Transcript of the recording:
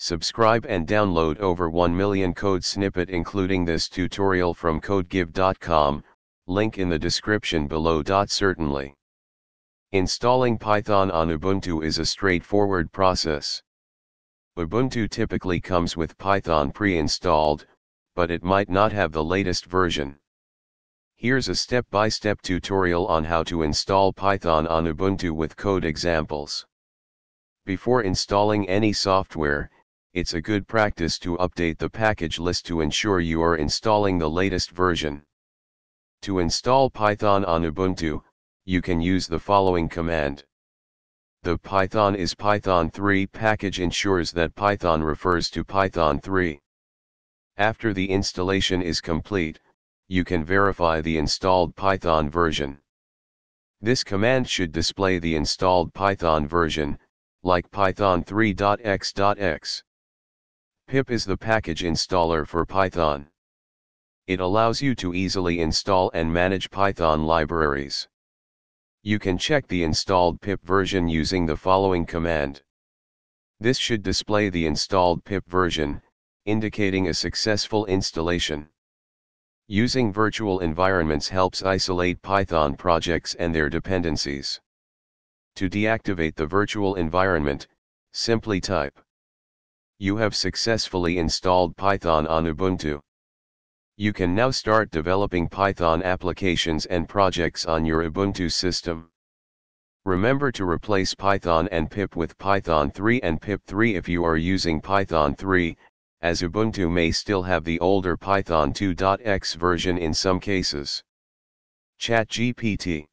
Subscribe and download over 1 million code snippet including this tutorial from codegive.com, link in the description below. Certainly. Installing Python on Ubuntu is a straightforward process. Ubuntu typically comes with Python pre-installed, but it might not have the latest version. Here's a step-by-step tutorial on how to install Python on Ubuntu with code examples. Before installing any software, it's a good practice to update the package list to ensure you are installing the latest version. To install Python on Ubuntu, you can use the following command. The Python is Python 3 package ensures that Python refers to Python 3. After the installation is complete, you can verify the installed Python version. This command should display the installed Python version, like Python 3.x.x. Pip is the package installer for Python. It allows you to easily install and manage Python libraries. You can check the installed pip version using the following command. This should display the installed pip version, indicating a successful installation. Using virtual environments helps isolate Python projects and their dependencies. To deactivate the virtual environment, simply type. You have successfully installed Python on Ubuntu. You can now start developing Python applications and projects on your Ubuntu system. Remember to replace Python and pip with Python 3 and pip 3 if you are using Python 3, as Ubuntu may still have the older Python 2.x version in some cases. ChatGPT.